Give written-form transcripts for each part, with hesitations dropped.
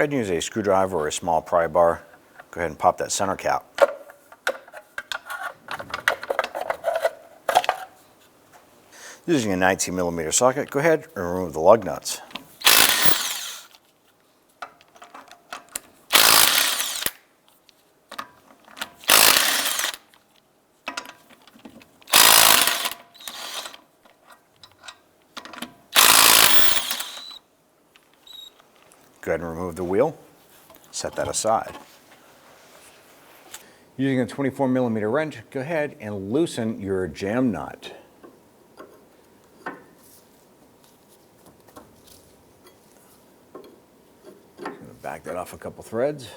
ahead and use a screwdriver or a small pry bar. Go ahead and pop that center cap. Using a 19mm socket, go ahead and remove the lug nuts. Go ahead and remove the wheel. Set that aside. Using a 24mm wrench, go ahead and loosen your jam nut. Back that off a couple threads.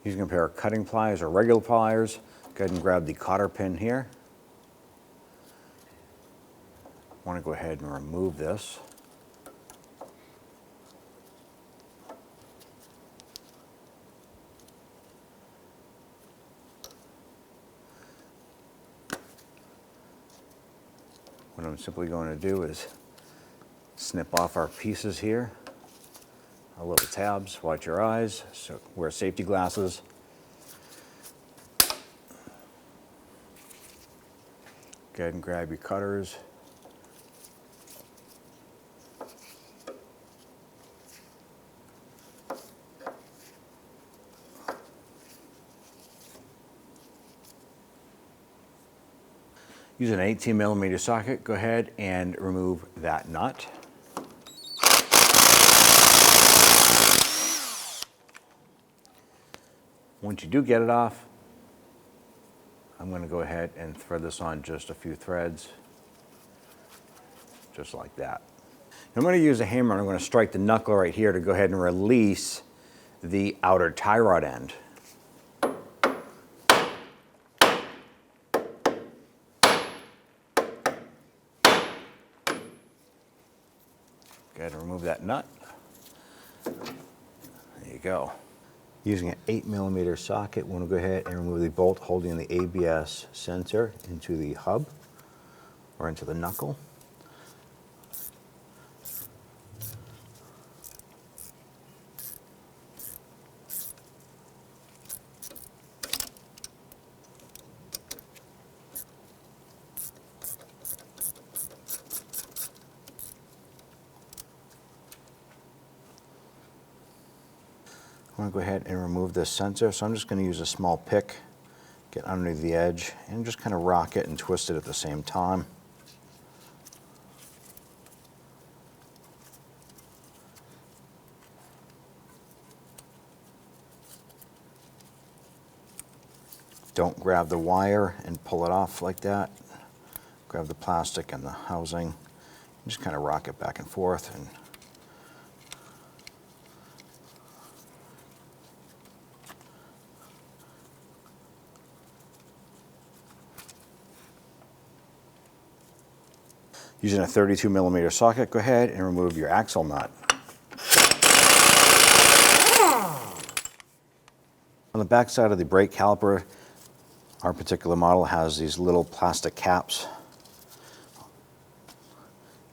Using a pair of cutting pliers or regular pliers, go ahead and grab the cotter pin here. I want to go ahead and remove this. What I'm simply going to do is snip off our pieces here, our little tabs. Watch your eyes, so wear safety glasses. Go ahead and grab your cutters. Use an 18mm socket, go ahead and remove that nut. Once you do get it off, I'm going to go ahead and thread this on just a few threads, just like that. Now I'm going to use a hammer and I'm going to strike the knuckle right here to go ahead and release the outer tie rod end. Go ahead and remove that nut. There you go. Using an 8mm socket, we're going to go ahead and remove the bolt holding the ABS sensor into the hub or into the knuckle. I'm going to go ahead and remove this sensor, so I'm just going to use a small pick, get underneath the edge, and just kind of rock it and twist it at the same time. Don't grab the wire and pull it off like that. Grab the plastic and the housing, and just kind of rock it back and forth. And using a 32mm socket, go ahead and remove your axle nut. On the back side of the brake caliper, our particular model has these little plastic caps.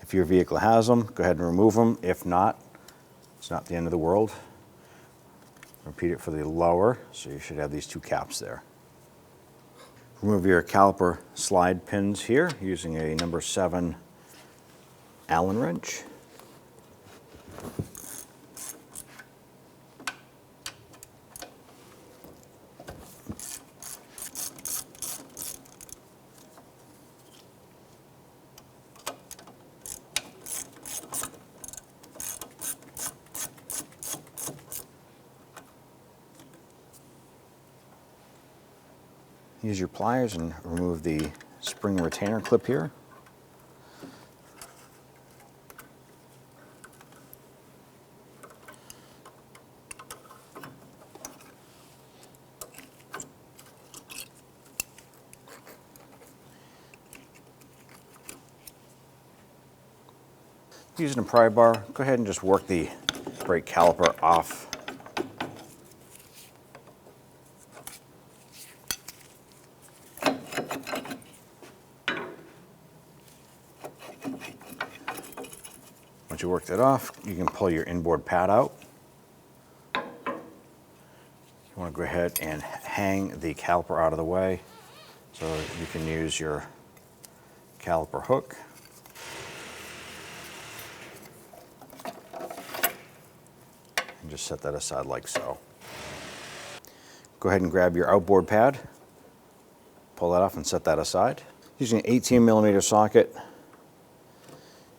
If your vehicle has them, go ahead and remove them. If not, it's not the end of the world. Repeat it for the lower, so you should have these two caps there. Remove your caliper slide pins here using a number 7 Allen wrench. Use your pliers and remove the spring retainer clip here. Using a pry bar, go ahead and just work the brake caliper off. Once Once you work that off, you can pull your inboard pad out. You want to go ahead and hang the caliper out of the way so you can use your caliper hook. And just set that aside like so. Go ahead and grab your outboard pad, pull that off and set that aside. Using an 18mm socket,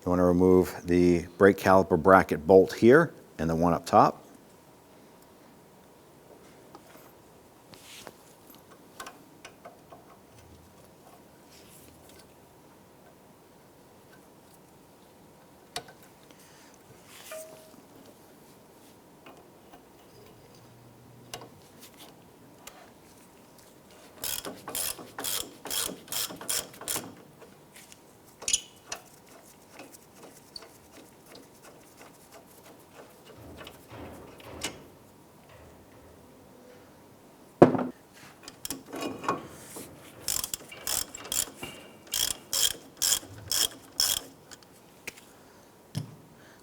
you want to remove the brake caliper bracket bolt here and the one up top.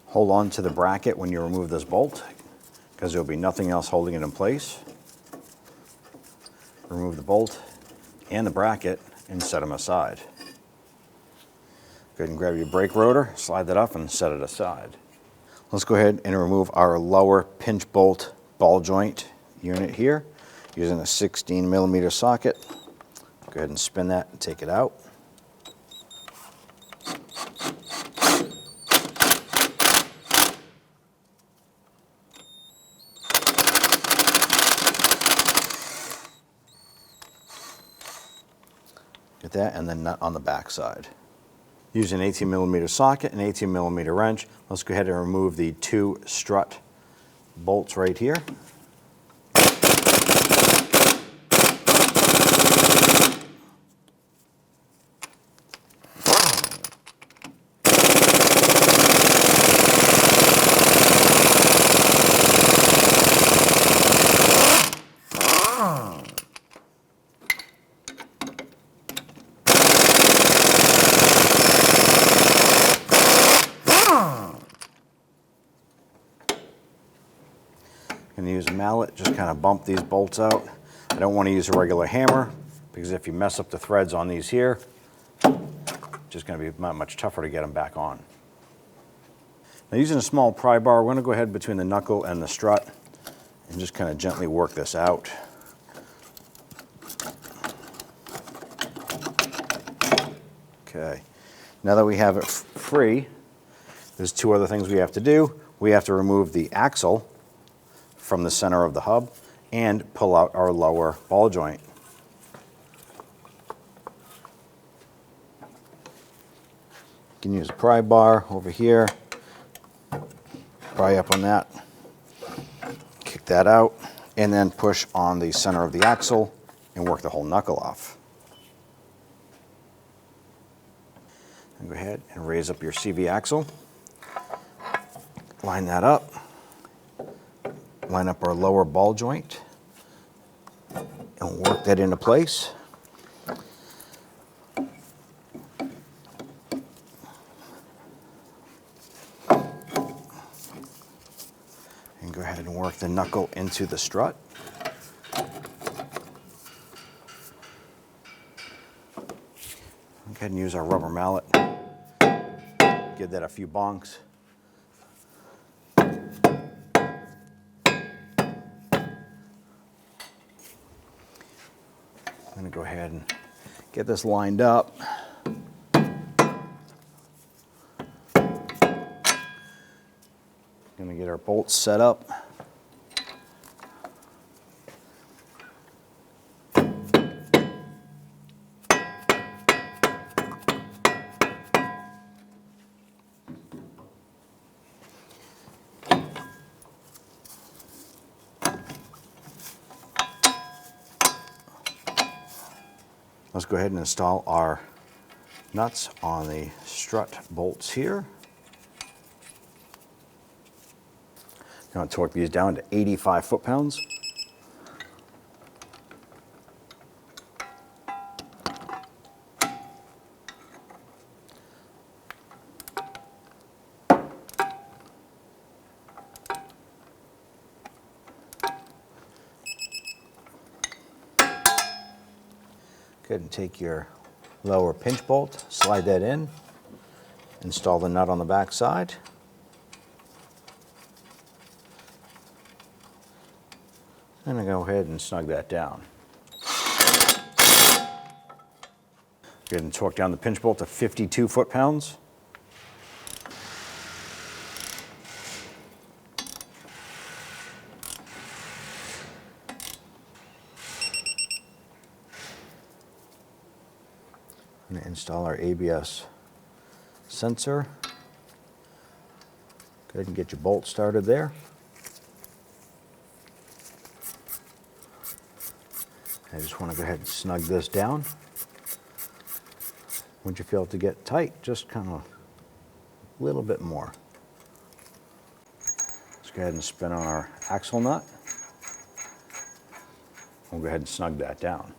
Hold on to the bracket when you remove this bolt, because there will be nothing else holding it in place. Remove the bolt and the bracket and set them aside. Go ahead and grab your brake rotor, slide that up and set it aside. Let's go ahead and remove our lower pinch bolt ball joint unit here using a 16mm socket. Go ahead and spin that and take it out. Get that, and then nut on the back side. Use an 18mm socket and 18mm wrench. Let's go ahead and remove the two strut bolts right here. And use a mallet, just kind of bump these bolts out. I don't want to use a regular hammer because if you mess up the threads on these here, it's just going to be much tougher to get them back on. Now using a small pry bar, we're going to go ahead between the knuckle and the strut and just kind of gently work this out. Okay, now that we have it free, there's two other things we have to do. We have to remove the axle from the center of the hub and pull out our lower ball joint. You can use a pry bar over here, pry up on that, kick that out, and then push on the center of the axle and work the whole knuckle off. And go ahead and raise up your CV axle, line that up. Line up our lower ball joint and work that into place. And go ahead and work the knuckle into the strut. Go ahead and use our rubber mallet. Give that a few bonks. I'm going to go ahead and get this lined up. Going to get our bolts set up. Let's go ahead and install our nuts on the strut bolts here. Now torque these down to 85 foot-pounds. Go ahead and take your lower pinch bolt, slide that in, install the nut on the back side. And then go ahead and snug that down. Go ahead and torque down the pinch bolt to 52 foot-pounds. I'm going to install our ABS sensor. Go ahead and get your bolt started there. I just want to go ahead and snug this down. Once you feel it to get tight, just kind of a little bit more. Let's go ahead and spin on our axle nut. We'll go ahead and snug that down.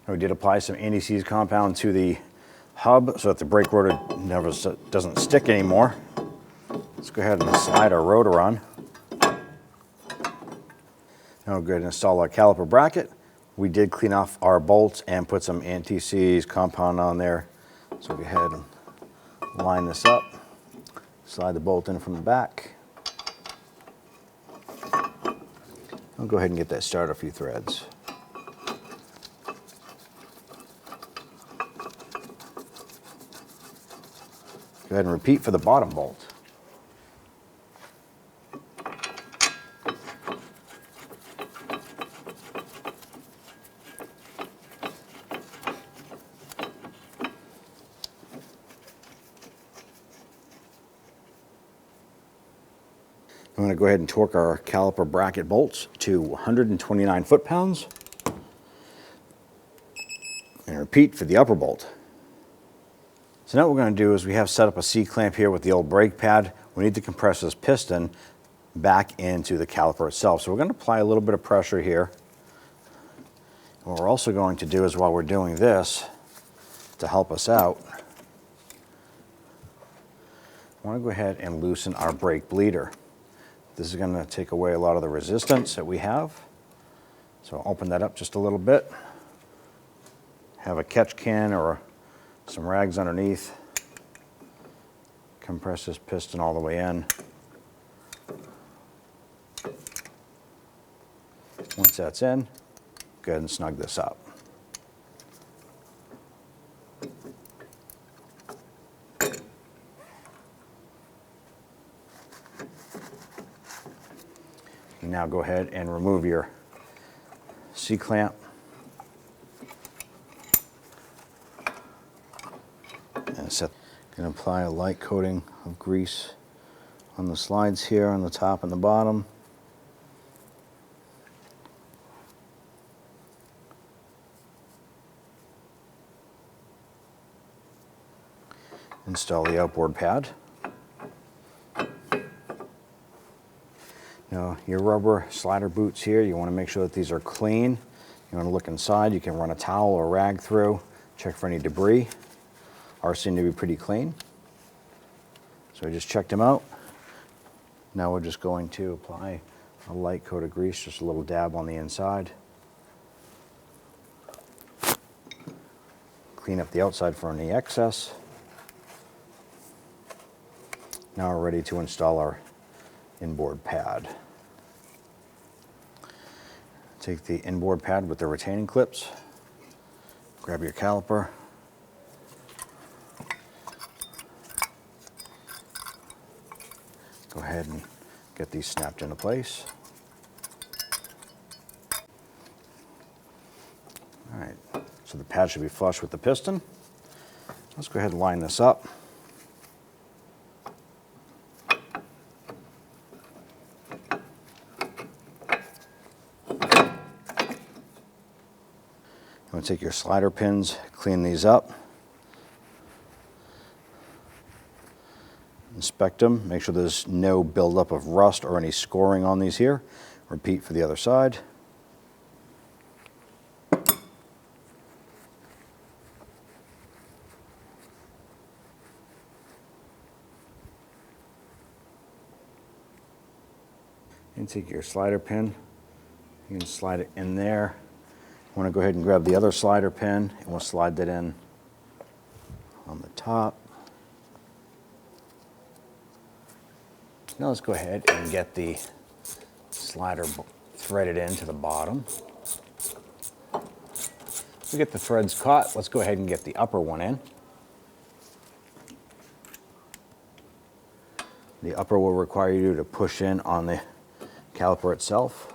Now we did apply some anti-seize compound to the hub so that the brake rotor doesn't stick anymore. Let's go ahead and slide our rotor on. Now we'll go ahead and install our caliper bracket. We did clean off our bolts and put some anti-seize compound on there. So go ahead and line this up. Slide the bolt in from the back. I'll go ahead and get that started a few threads. Go ahead and repeat for the bottom bolt. I'm going to go ahead and torque our caliper bracket bolts to 129 foot-pounds and repeat for the upper bolt. So now what we're going to do is we have set up a C-clamp here with the old brake pad. We need to compress this piston back into the caliper itself. So we're going to apply a little bit of pressure here. And what we're also going to do is while we're doing this, to help us out, I want to go ahead and loosen our brake bleeder. This is going to take away a lot of the resistance that we have. So I'll open that up just a little bit. Have a catch can or some rags underneath. Compress this piston all the way in. Once that's in, go ahead and snug this up. You now go ahead and remove your C-clamp. And set. Going to apply a light coating of grease on the slides here on the top and the bottom. Install the outboard pad. Now your rubber slider boots here, you want to make sure that these are clean. You want to look inside, you can run a towel or rag through, check for any debris. Ours seem to be pretty clean. So I just checked them out. Now we're just going to apply a light coat of grease, just a little dab on the inside. Clean up the outside for any excess. Now we're ready to install our inboard pad. Take the inboard pad with the retaining clips, grab your caliper, go ahead and get these snapped into place. All right, so the pad should be flush with the piston. Let's go ahead and line this up. You want to take your slider pins, clean these up, inspect them, make sure there's no buildup of rust or any scoring on these here. Repeat for the other side. And take your slider pin, you can slide it in there. I want to go ahead and grab the other slider pin, and we'll slide that in on the top. Now let's go ahead and get the slider threaded into the bottom. We get the threads caught, let's go ahead and get the upper one in. The upper will require you to push in on the caliper itself.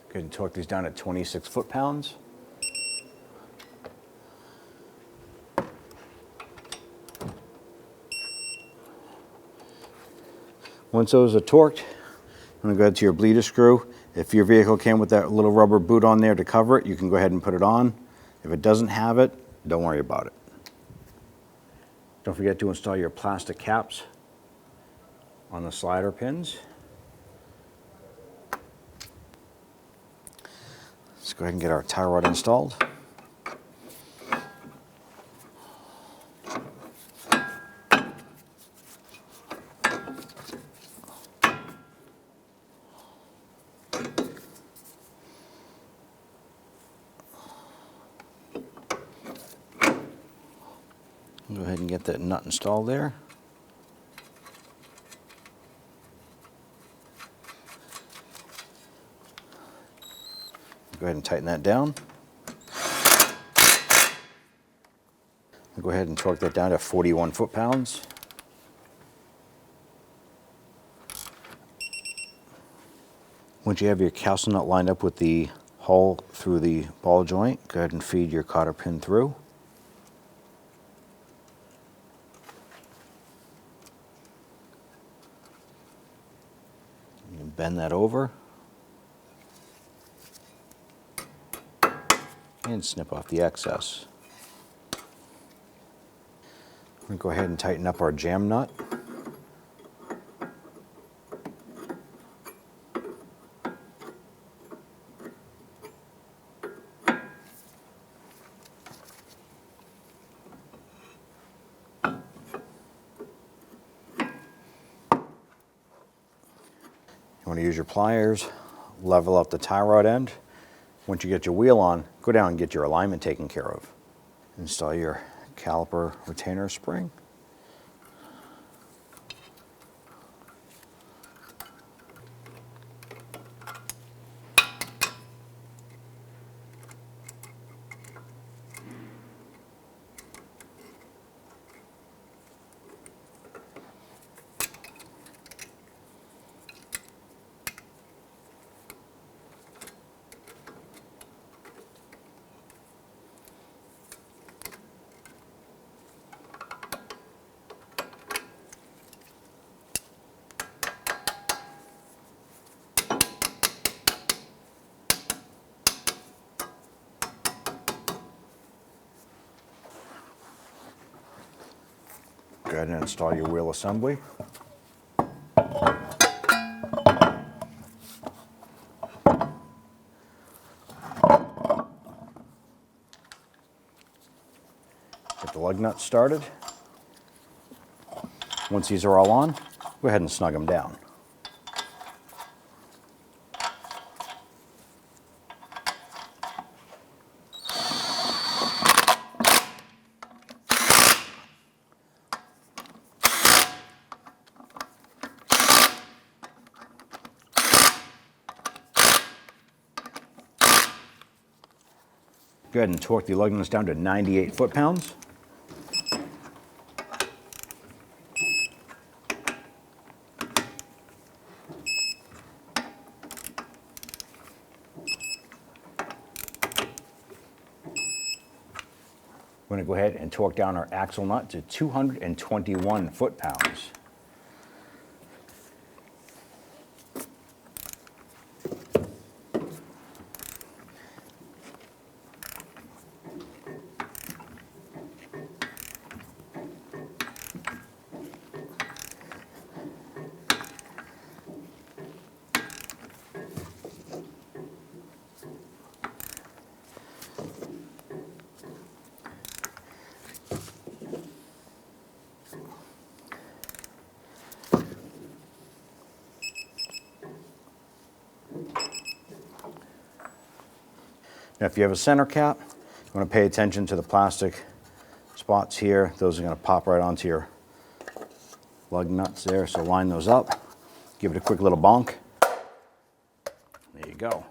Go ahead and torque these down at 26 foot-pounds. Once those are torqued, I'm going to go ahead to your bleeder screw. If your vehicle came with that little rubber boot on there to cover it, you can go ahead and put it on. If it doesn't have it, don't worry about it. Don't forget to install your plastic caps on the slider pins. Let's go ahead and get our tie rod installed. Go ahead and get that nut installed there. Go ahead and tighten that down. Go ahead and torque that down to 41 foot-pounds. Once you have your castle nut lined up with the hole through the ball joint, go ahead and feed your cotter pin through. You can bend that over and snip off the excess. We're going to go ahead and tighten up our jam nut. You want to use your pliers, level up the tie rod end. Once you get your wheel on, go down and get your alignment taken care of. Install your caliper retainer spring. Go ahead and install your wheel assembly. Get the lug nuts started. Once these are all on, go ahead and snug them down. Go ahead and torque the lug nuts down to 98 foot-pounds. We're going to go ahead and torque down our axle nut to 221 foot-pounds. Now, if you have a center cap, you want to pay attention to the plastic spots here. Those are going to pop right onto your lug nuts there, so line those up. Give it a quick little bonk. There you go.